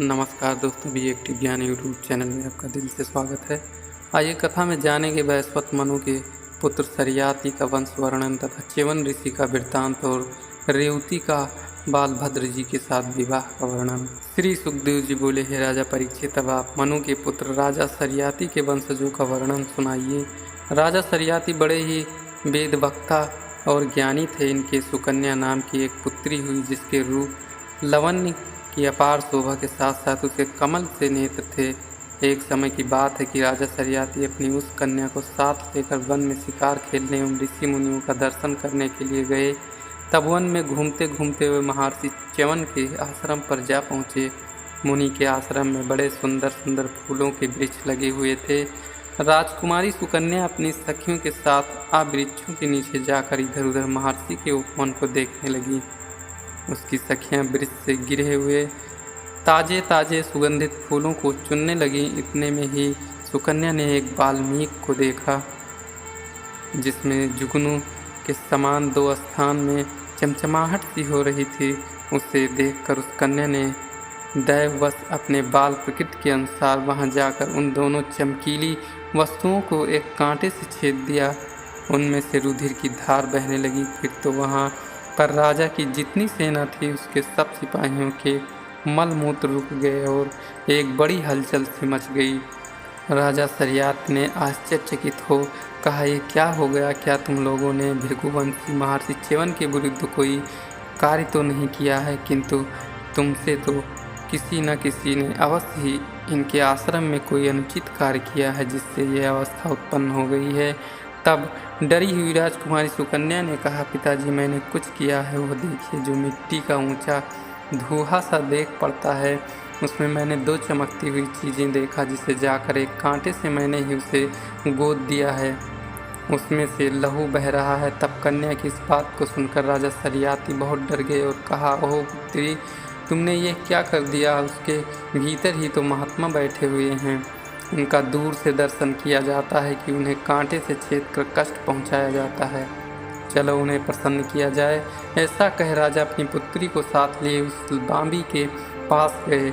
नमस्कार दोस्तों, भी एक्टिव ज्ञान यूट्यूब चैनल में आपका दिल से स्वागत है। आइए कथा में जानेंगे वैश्वत मनु के पुत्र सरियाती का वंश वर्णन तथा च्यवन ऋषि का वृत्तांत और रेवती का बालभद्र जी के साथ विवाह का वर्णन। श्री सुखदेव जी बोले, हे राजा परीक्षित, अब आप मनु के पुत्र राजा सरियाती के वंशजों का वर्णन सुनाइए। राजा सरियाती बड़े ही वेद वक्ता और ज्ञानी थे। इनके सुकन्या नाम की एक पुत्री हुई, जिसके रूप लवण्य की अपार शोभा के साथ साथ उसे कमल से नेत्र थे। एक समय की बात है कि राजा सरियाती अपनी उस कन्या को साथ लेकर वन में शिकार खेलने एवं ऋषि मुनियों का दर्शन करने के लिए गए। तब वन में घूमते घूमते वे महर्षि च्यवन के आश्रम पर जा पहुँचे। मुनि के आश्रम में बड़े सुंदर सुंदर फूलों के वृक्ष लगे हुए थे। राजकुमारी सुकन्या अपनी सखियों के साथ आ वृक्षों के नीचे जाकर इधर उधर महर्षि के उपवन को देखने लगी। उसकी सखियां वृक्ष से गिरे हुए ताजे ताजे सुगंधित फूलों को चुनने लगी। इतने में ही सुकन्या ने एक वाल्मीकि को देखा, जिसमें जुगनू के समान दो स्थान में चमचमाहट सी हो रही थी। उसे देखकर उस कन्या ने दैववश अपने बाल प्रकृति के अनुसार वहां जाकर उन दोनों चमकीली वस्तुओं को एक कांटे से छेद दिया। उनमें से रुधिर की धार बहने लगी। फिर तो वहां पर राजा की जितनी सेना थी, उसके सब सिपाहियों के मलमूत्र रुक गए और एक बड़ी हलचल सी मच गई। राजा सरियात ने आश्चर्यचकित हो कहा, ये क्या हो गया? क्या तुम लोगों ने भृगुवंशी महर्षि च्यवन के विरुद्ध कोई कार्य तो नहीं किया है? किंतु तुमसे तो किसी न किसी ने अवश्य ही इनके आश्रम में कोई अनुचित कार्य किया है, जिससे यह अवस्था उत्पन्न हो गई है। तब डरी हुई राजकुमारी सुकन्या ने कहा, पिताजी, मैंने कुछ किया है, वो देखिए, जो मिट्टी का ऊंचा धुआं सा देख पड़ता है, उसमें मैंने दो चमकती हुई चीज़ें देखा, जिसे जाकर एक कांटे से मैंने ही उसे गोद दिया है। उसमें से लहू बह रहा है। तब कन्या की इस बात को सुनकर राजा सरियाती बहुत डर गए और कहा, ओह पुत्री, तुमने ये क्या कर दिया? उसके भीतर ही तो महात्मा बैठे हुए हैं। उनका दूर से दर्शन किया जाता है कि उन्हें कांटे से छेद कर कष्ट पहुंचाया जाता है। चलो उन्हें प्रसन्न किया जाए। ऐसा कह राजा अपनी पुत्री को साथ लिए उस बांबी के पास गए।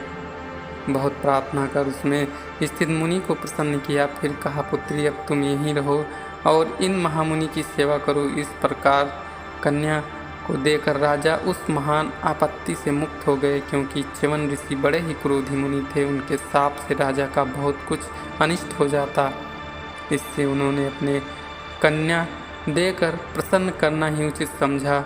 बहुत प्रार्थना कर उसमें स्थित मुनि को प्रसन्न किया। फिर कहा, पुत्री, अब तुम यहीं रहो और इन महामुनि की सेवा करो। इस प्रकार कन्या को देकर राजा उस महान आपत्ति से मुक्त हो गए, क्योंकि च्यवन ऋषि बड़े ही क्रोधी मुनि थे। उनके शाप से राजा का बहुत कुछ अनिष्ट हो जाता। इससे उन्होंने अपने कन्या देकर प्रसन्न करना ही उचित समझा।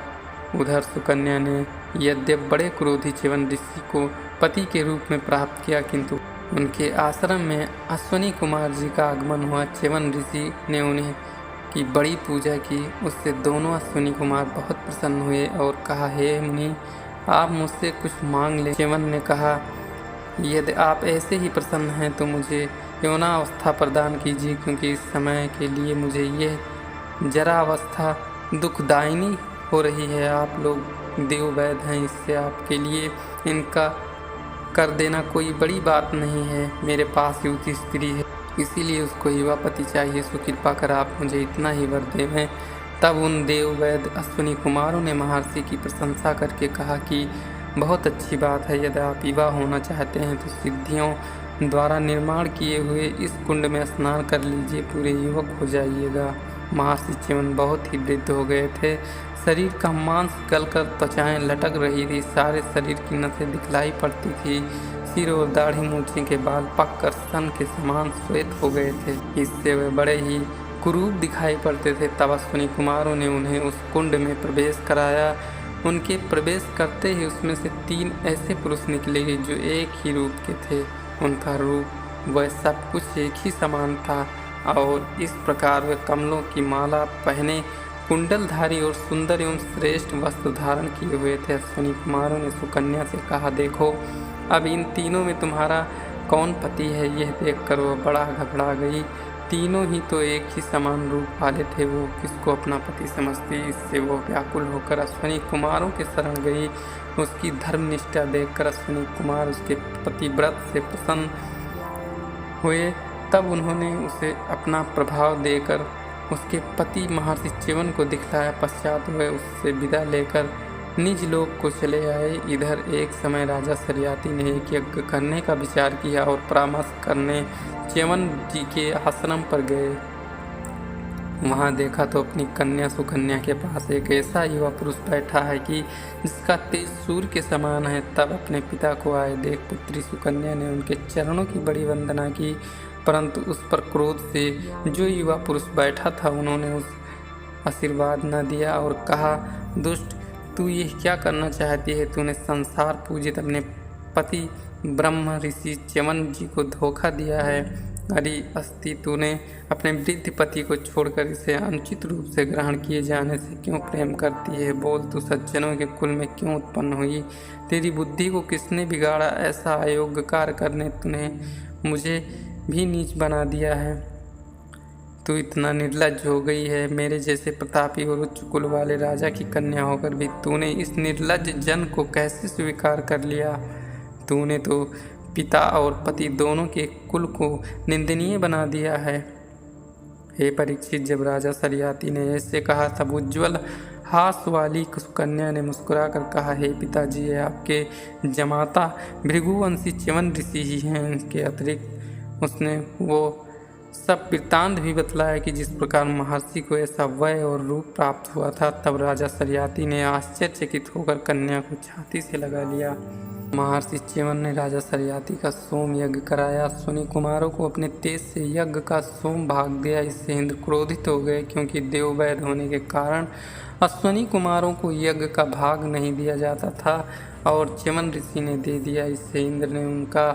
उधर सुकन्या ने यद्यप बड़े क्रोधी च्यवन ऋषि को पति के रूप में प्राप्त किया, किंतु उनके आश्रम में अश्विनी कुमार जी का आगमन हुआ। च्यवन ऋषि ने उन्हें की बड़ी पूजा की। उससे दोनों अश्विनी कुमार बहुत प्रसन्न हुए और कहा, हे मुनि, आप मुझसे कुछ मांग लें। च्यवन ने कहा, यदि आप ऐसे ही प्रसन्न हैं तो मुझे यौनावस्था प्रदान कीजिए, क्योंकि इस समय के लिए मुझे यह जरा अवस्था दुखदायिनी हो रही है। आप लोग देववैद हैं, इससे आपके लिए इनका कर देना कोई बड़ी बात नहीं है। मेरे पास युवती स्त्री है, इसीलिए उसको युवा पति चाहिए। सो कृपा कर आप मुझे इतना ही वर दें। तब उन देववैद अश्विनी कुमारों ने महर्षि की प्रशंसा करके कहा कि बहुत अच्छी बात है। यदि आप युवा होना चाहते हैं तो सिद्धियों द्वारा निर्माण किए हुए इस कुंड में स्नान कर लीजिए, पूरे युवक हो जाइएगा। महर्षि च्यवन बहुत ही वृद्ध हो गए थे। शरीर का मांस गलकर त्वचाएं लटक रही थी। सारे शरीर की नसें दिखलाई पड़ती थी। सिर और दाढ़ी मूछे के बाल पककर सन के समान श्वेत हो गए थे। इससे वे बड़े ही कुरूप दिखाई पड़ते थे। तब अश्विनी कुमारों ने उन्हें उस कुंड में प्रवेश कराया। उनके प्रवेश करते ही उसमें से 3 ऐसे पुरुष निकले जो एक ही रूप के थे। उनका रूप वह सब कुछ एक ही समान था और इस प्रकार वे कमलों की माला पहने, कुंडलधारी और सुंदर एवं श्रेष्ठ वस्त्र धारण किए हुए थे। अश्विनी कुमारों ने सुकन्या से कहा, देखो, अब इन तीनों में तुम्हारा कौन पति है? यह देखकर वह बड़ा घबरा गई। तीनों ही तो एक ही समान रूप वाले थे, वो किसको अपना पति समझती? इससे वो व्याकुल होकर अश्विनी कुमारों के शरण गई। उसकी धर्मनिष्ठा देखकर अश्विनी कुमार उसके पतिव्रत से प्रसन्न हुए। तब उन्होंने उसे अपना प्रभाव देकर उसके पति महर्षि च्यवन को दिखलाया। पश्चात वह उससे विदा लेकर निज लोक को चले आए। इधर एक समय राजा सरियाती ने एक यज्ञ करने का विचार किया और परामर्श करने च्यवन जी के आश्रम पर गए। वहां देखा तो अपनी कन्या सुकन्या के पास एक ऐसा युवा पुरुष बैठा है कि जिसका तेज सूर्य के समान है। तब अपने पिता को आए देख पुत्री सुकन्या ने उनके चरणों की बड़ी वंदना की, परंतु उस पर क्रोध से जो युवा पुरुष बैठा था उन्होंने उस आशीर्वाद न दिया और कहा, दुष्ट, तू ये क्या करना चाहती है? तूने संसार पूजित अपने पति ब्रह्म ऋषि च्यवन जी को धोखा दिया है। अरे अस्ति, तूने अपने वृद्ध पति को छोड़कर इसे अनुचित रूप से ग्रहण किए जाने से क्यों प्रेम करती है? बोल, तू सज्जनों के कुल में क्यों उत्पन्न हुई? तेरी बुद्धि को किसने बिगाड़ा? ऐसा अयोग्य कार्य करने तूने मुझे भी नीच बना दिया है। तू इतना निर्लज्ज हो गई है। मेरे जैसे प्रतापी और उच्च कुल वाले राजा की कन्या होकर भी तूने इस निर्लज्ज जन को कैसे स्वीकार कर लिया? तूने तो पिता और पति दोनों के कुल को निंदनीय बना दिया है। हे परीक्षित, जब राजा सरियाती ने ऐसे कहा तब उज्ज्वल हास वाली सुकन्या ने मुस्कुराकर कहा, हे पिताजी, ये आपके जमाता भृगुवंशी च्यवन ऋषि ही हैं। इनके अतिरिक्त उसने वो सब वृत्तांत भी बतलाया कि जिस प्रकार महर्षि को ऐसा वय और रूप प्राप्त हुआ था। तब राजा सरियाती ने आश्चर्यचकित होकर कन्या को छाती से लगा लिया। महर्षि च्यवन ने राजा सरियाती का सोम यज्ञ कराया। अश्विनी कुमारों को अपने तेज से यज्ञ का सोम भाग दिया। इससे इंद्र क्रोधित हो गए, क्योंकि देववैध होने के कारण अश्विनी कुमारों को यज्ञ का भाग नहीं दिया जाता था और च्यवन ऋषि ने दे दिया। इससे इंद्र ने उनका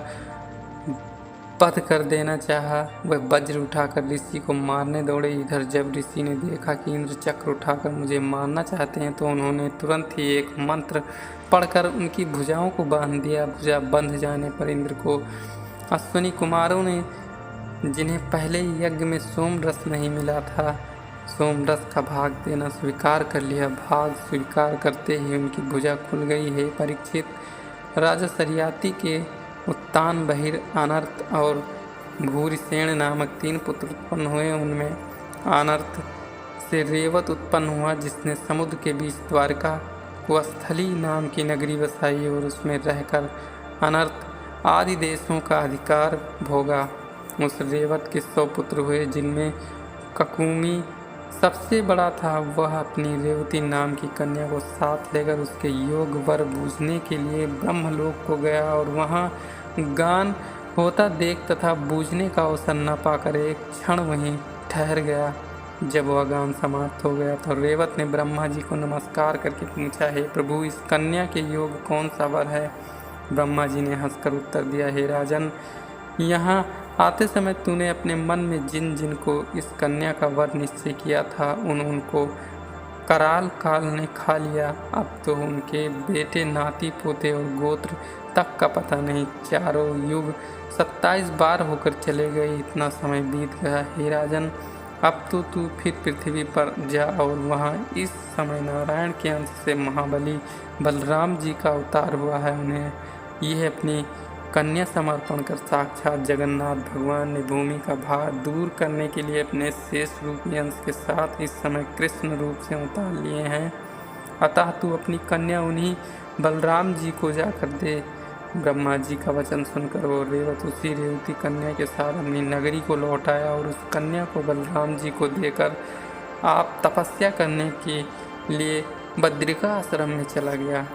वध कर देना चाहा। वह वज्र उठाकर ऋषि को मारने दौड़े। इधर जब ऋषि ने देखा कि इंद्र चक्र उठाकर मुझे मारना चाहते हैं तो उन्होंने तुरंत ही एक मंत्र पढ़कर उनकी भुजाओं को बांध दिया। भुजा बंध जाने पर इंद्र को अश्विनी कुमारों ने, जिन्हें पहले यज्ञ में सोम रस नहीं मिला था, सोम रस का भाग देना स्वीकार कर लिया। भाग स्वीकार करते ही उनकी भुजा खुल गई। है परीक्षित, राजा सरियाती के उत्तान, बहिर, अनर्थ और भूरिसेन नामक 3 पुत्र उत्पन्न हुए। उनमें अनर्थ से रेवत उत्पन्न हुआ, जिसने समुद्र के बीच द्वारका को स्थली नाम की नगरी बसाई और उसमें रहकर अनर्थ आदि देशों का अधिकार भोगा। उस रेवत के 100 पुत्र हुए, जिनमें ककुमी सबसे बड़ा था। वह अपनी रेवती नाम की कन्या को साथ लेकर उसके योग वर बूझने के लिए ब्रह्मलोक को गया और वहाँ गान होता देख तथा बूझने का अवसर न पाकर एक क्षण वहीं ठहर गया। जब वह गान समाप्त हो गया तो रेवत ने ब्रह्मा जी को नमस्कार करके पूछा, हे प्रभु, इस कन्या के योग कौन सा वर है? ब्रह्मा जी ने हंसकर उत्तर दिया, हे राजन, यहाँ आते समय तूने अपने मन में जिन जिन को इस कन्या का वर निश्चय किया था उनको कराल काल ने खा लिया। अब तो उनके बेटे, नाती, पोते और गोत्र तक का पता नहीं। चारों युग 27 बार होकर चले गए। इतना समय बीत गया। हे राजन, अब तो तू फिर पृथ्वी पर जा और वहाँ इस समय नारायण के अंश से महाबली बलराम जी का अवतार हुआ है। उन्हें यह अपनी कन्या समर्पण कर साक्षात जगन्नाथ भगवान ने भूमि का भार दूर करने के लिए अपने शेष रूपी अंश के साथ इस समय कृष्ण रूप से उतार लिए हैं। अतः तू अपनी कन्या उन्हीं बलराम जी को जाकर दे। ब्रह्मा जी का वचन सुनकर वो रेवत उसी रेवती कन्या के साथ अपनी नगरी को लौट आया और उस कन्या को बलराम जी को देकर आप तपस्या करने के लिए बद्रिका आश्रम में चला गया।